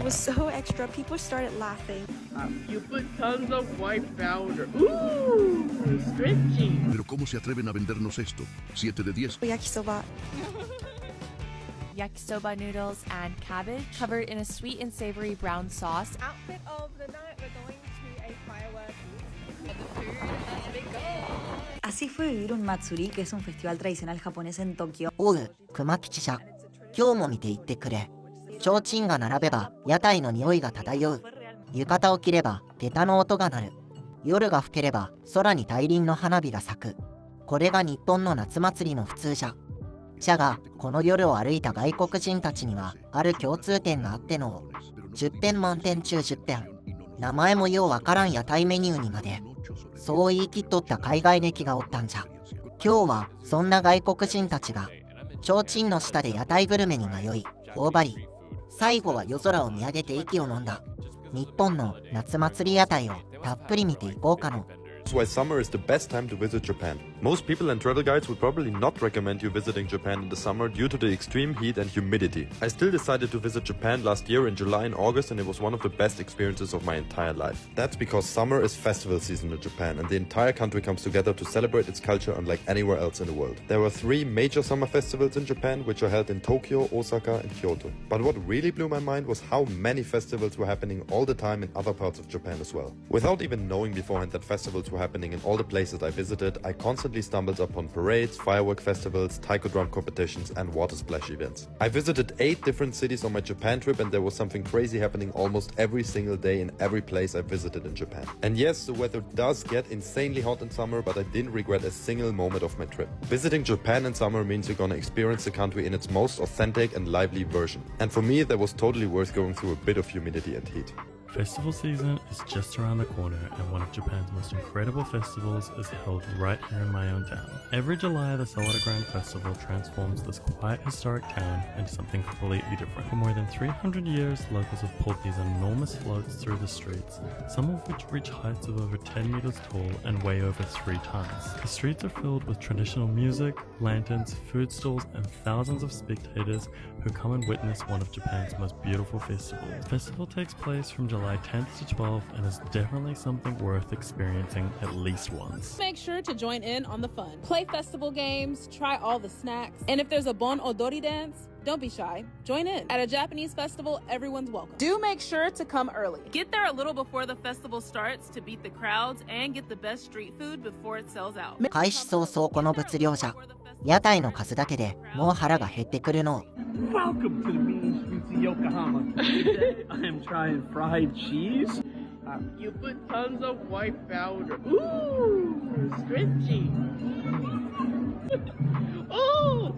was so extra, people started laughing. You put tons of white powder. Ooh, stretchy. Pero ¿cómo se atreven a vendernos esto? 7 de 10. Yakisoba. Yakisoba noodles and cabbage covered in a sweet and savory brown sauce. Outfit of the night, we're going to a firework. The food has begun. Así fue vivir un matsuri, que es un festival tradicional japonés en Tokio. おう、熊吉じゃ。今日も見ていってくれ。提灯が並べば屋台の匂いが漂う。浴衣を着れば下駄の音が鳴る。夜が更ければ空に大輪の花火が咲く。これが日本の夏祭りの普通じゃ。じゃが、この夜を歩いた外国人たちにはある共通点があっての10点満点中10点。名前もようわからん屋台メニューにまで。そう言い切っとった海外歴がおったんじゃ。今日はそんな外国人たちが提灯の下で屋台グルメに迷い頬張り、最後は夜空を見上げて息を飲んだ日本の夏祭り屋台をたっぷり見ていこうかの。That's why summer is the best time to visit Japan. Most people and travel guides would probably not recommend you visiting Japan in the summer due to the extreme heat and humidity. I still decided to visit Japan last year in July and August, and it was one of the best experiences of my entire life. That's because summer is festival season in Japan, and the entire country comes together to celebrate its culture unlike anywhere else in the world. There were 3 major summer festivals in Japan, which are held in Tokyo, Osaka, and Kyoto. But what really blew my mind was how many festivals were happening all the time in other parts of Japan as well. Without even knowing beforehand that festivals were happening in all the places I visited, I constantly stumbled upon parades, firework festivals, taiko drum competitions, and water splash events. I visited 8 different cities on my Japan trip, and there was something crazy happening almost every single day in every place I visited in Japan. And yes, the weather does get insanely hot in summer, but I didn't regret a single moment of my trip. Visiting Japan in summer means you're gonna experience the country in its most authentic and lively version. And for me, that was totally worth going through a bit of humidity and heat. Festival season is just around the corner, and one of Japan's most incredible festivals is held right here in my own town. Every July, the Sawada Grand Festival transforms this quiet historic town into something completely different. For more than 300 years, locals have pulled these enormous floats through the streets, some of which reach heights of over 10 meters tall and weigh over 3 tons. The streets are filled with traditional music, lanterns, food stalls, and thousands of spectators who come and witness one of Japan's most beautiful festivals. The festival takes place from July 10th to 12th and is definitely something worth experiencing at least once. Make sure to join in on the fun. Play festival games, try all the snacks, and if there's a bon odori dance, don't be shy. Join in. At a Japanese festival, everyone's welcome. Do make sure to come early. Get there a little before the festival starts to beat the crowds and get the best street food before it sells out. 開始早々この物量じゃ。屋台の数だけでもう腹が減ってくるの。Welcome to the mean streets of Yokohama. Today I am trying fried cheese. You put tons of white powder. Ooh, stretchy. Oh,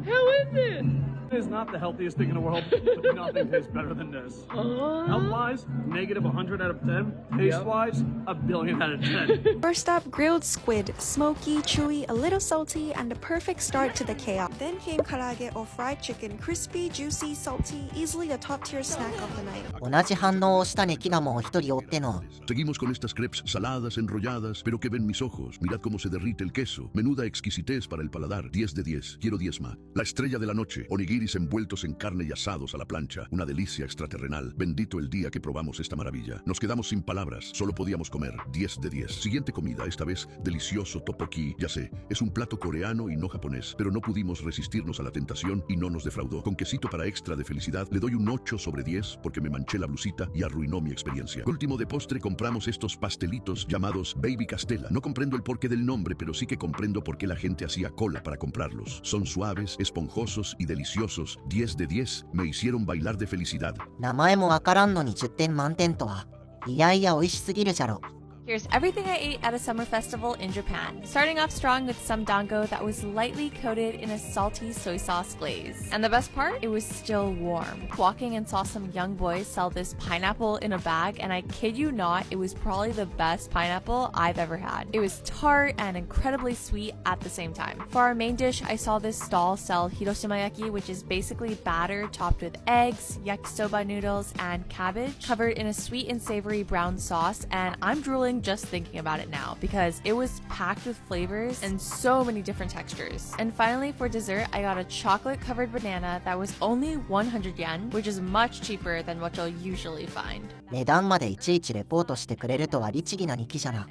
how is it? It is not the healthiest thing in the world, but nothing tastes better than this. Health-wise, negative 100 out of 10. Taste-wise, a billion out of 10. First up, grilled squid. Smoky, chewy, a little salty, and the perfect start to the chaos. Then came karage or fried chicken. Crispy, juicy, salty, easily a top-tier snack of the night. 同じ反応をしたネキがもう一人おっての。Seguimos con estas crepes saladas, enrolladas, pero que ven mis ojos. Mirad cómo se derrite el queso. Menuda exquisitez para el paladar. 10 de 10. Quiero 10 más. La estrella de la noche. Onigiris envueltos en carne y asados a la plancha. Una delicia extraterrenal. Bendito el día que probamos esta maravilla. Nos quedamos sin palabras. Solo podíamos comer. 10 de 10. Siguiente comida, esta vez delicioso tteokbokki. Ya sé, es un plato coreano y no japonés, pero no pudimos resistirnos a la tentación y no nos defraudó. Con quesito para extra de felicidad, le doy un 8 sobre 10 porque me manché la blusita y arruinó mi experiencia. Último de postre, compramos estos pastelitos llamados Baby Castella. No comprendo el porqué del nombre, pero sí que comprendo por qué la gente hacía cola para comprarlos. Son suaves, esponjosos y deliciosos. 10 de 10. Me hicieron bailar de felicidad. 名前もわからんのに10点満点とは。いやいや美味しすぎるじゃろ。Here's everything I ate at a summer festival in Japan. Starting off strong with some dango that was lightly coated in a salty soy sauce glaze. And the best part? It was still warm. Walking and saw some young boys sell this pineapple in a bag, and I kid you not, it was probably the best pineapple I've ever had. It was tart and incredibly sweet at the same time. For our main dish, I saw this stall sell hiroshimayaki, which is basically batter topped with eggs, yakisoba noodles, and cabbage, covered in a sweet and savory brown sauce, and I'm drooling craving just thinking about it now because it was packed with flavors and so many different textures. And finally, for dessert, I got a chocolate-covered banana that was only 100 yen, which is much cheaper than what you'll usually find. 値段までいちいちレポートしてくれるとは律儀な日記じゃな。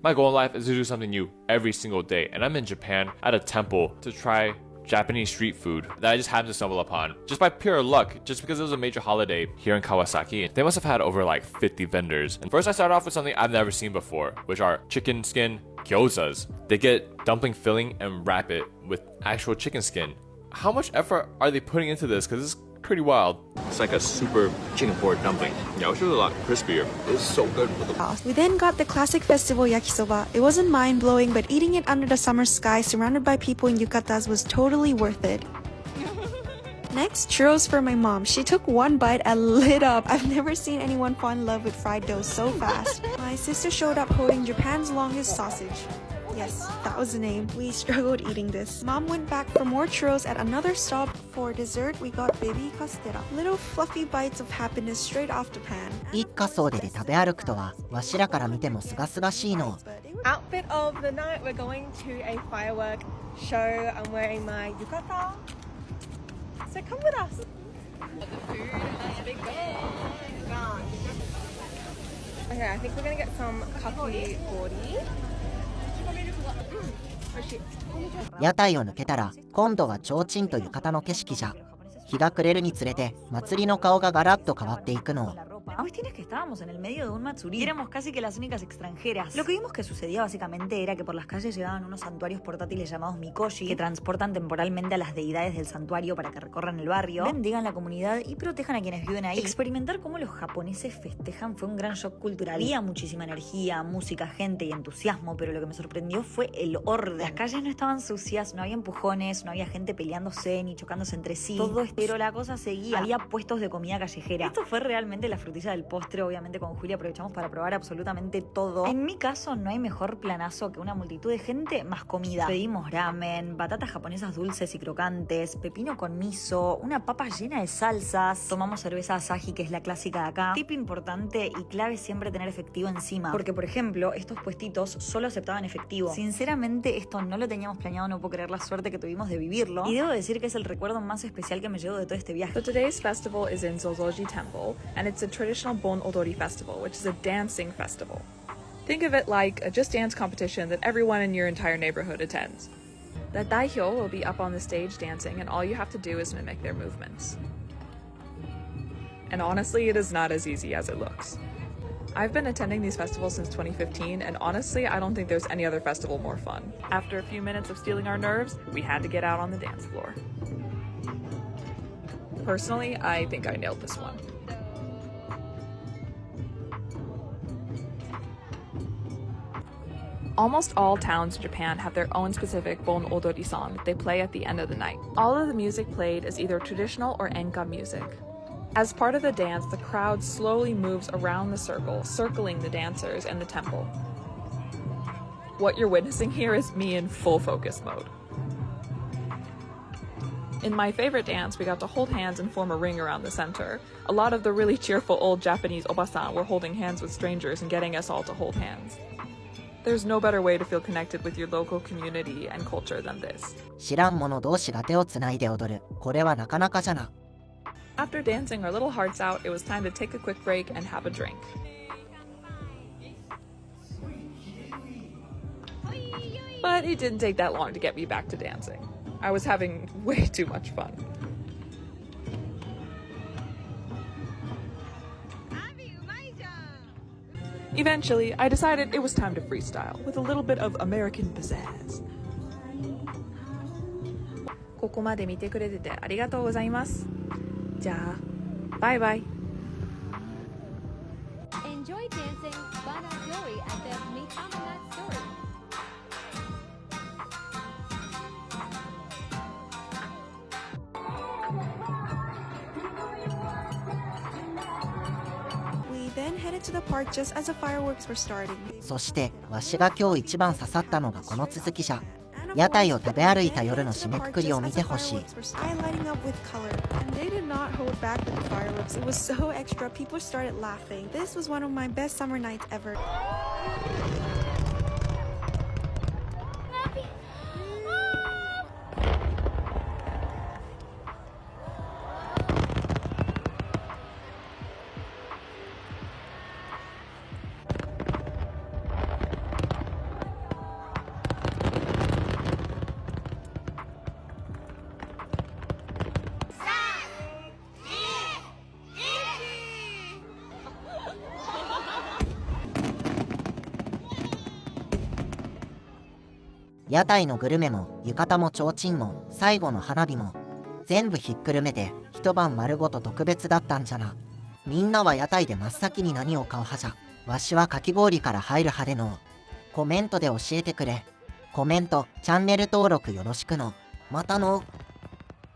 My goal in life is to do something new every single day, and I'm in Japan at a temple to try Japanese street food that I just happened to stumble upon just by pure luck, just because it was a major holiday here in Kawasaki. They must have had over like 50 vendors. And first I started off with something I've never seen before, which are chicken skin gyozas. They get dumpling filling and wrap it with actual chicken skin. How much effort are they putting into this? Because it's pretty wild. It's like a super chicken forward dumpling. Yeah, it's really a lot crispier. It's so good with the... We then got the classic festival yakisoba. It wasn't mind-blowing, but eating it under the summer sky surrounded by people in yukatas was totally worth it. Next, churros for my mom. She took one bite and lit up. I've never seen anyone fall in love with fried dough so fast. My sister showed up holding Japan's longest sausage. Yes, that was the name. We struggled eating this. Mom went back for more churros at another stop. For dessert, we got baby castera. Little fluffy bites of happiness straight off the pan. 一家総出で食べ歩くとは、わしらから見てもすがすがしいの。Outfit of the night, we're going to a firework show. I'm wearing my yukata. So come with us. Okay, I think we're gonna get some kaki gori. 屋台を抜けたら今度は提灯と浴衣の景色じゃ。日が暮れるにつれて祭りの顔がガラッと変わっていくの。La cuestión es que estábamos en el medio de un matsuri y éramos casi que las únicas extranjeras. Lo que vimos que sucedía básicamente era que por las calles llevaban unos santuarios portátiles llamados mikoshi que transportan temporalmente a las deidades del santuario para que recorran el barrio, bendigan la comunidad y protejan a quienes viven ahí. Experimentar cómo los japoneses festejan fue un gran shock cultural. Había muchísima energía, música, gente y entusiasmo, pero lo que me sorprendió fue el orden. Las calles no estaban sucias, no había empujones, no había gente peleándose ni chocándose entre sí. Todo esto, pero la cosa seguía. Había puestos de comida callejera. Esto fue realmente la frutilla del postre. Obviamente con Julia aprovechamos para probar absolutamente todo. En mi caso no hay mejor planazo que una multitud de gente más comida. Pedimos ramen, batatas japonesas dulces y crocantes, pepino con miso, una papa llena de salsas. Tomamos cerveza Asahi, que es la clásica de acá. Tip importante y clave siempre tener efectivo encima, porque por ejemplo estos puestitos solo aceptaban efectivo. Sinceramente esto no lo teníamos planeado, no puedo creer la suerte que tuvimos de vivirlo y debo decir que es el recuerdo más especial que me llevo de todo este viaje. So today's festival is in Zozoji Temple, and it's a traditional Bon Odori festival, which is a dancing festival. Think of it like a Just Dance competition that everyone in your entire neighborhood attends. The daihyo will be up on the stage dancing, and all you have to do is mimic their movements. And honestly, it is not as easy as it looks. I've been attending these festivals since 2015, and honestly, I don't think there's any other festival more fun. After a few minutes of stealing our nerves, we had to get out on the dance floor. Personally, I think I nailed this one. Almost all towns in Japan have their own specific Bon Odori song that they play at the end of the night. All of the music played is either traditional or enka music. As part of the dance, the crowd slowly moves around the circle, circling the dancers and the temple. What you're witnessing here is me in full focus mode. In my favorite dance, we got to hold hands and form a ring around the center. A lot of the really cheerful old Japanese obasan were holding hands with strangers and getting us all to hold hands. There's no better way to feel connected with your local community and culture than this. 知らん者同士が手をつないで踊る。これはなかなかじゃな。After dancing our little hearts out, it was time to take a quick break and have a drink. But it didn't take that long to get me back to dancing. I was having way too much fun. Eventually, I decided it was time to freestyle with a little bit of American pizzazz. ここまで見てくれててありがとうございます。じゃあ、バイバイ。Enjoy dancing Bana Yori at the Mitamanat story. We then headed to the park just as the fireworks were starting. そしてわしが今日一番刺さったのがこの続きじゃ。屋台を食べ歩いた夜の締めくくりを見てほしい。They did not hold back with the fireworks. It was so extra. People started laughing. This was one of my best summer nights ever. 屋台のグルメも浴衣も提灯も最後の花火も全部ひっくるめて一晩丸ごと特別だったんじゃな。みんなは屋台で真っ先に何を買う派じゃ。わしはかき氷から入る派での。コメントで教えてくれ。コメント、チャンネル登録よろしくの。またの。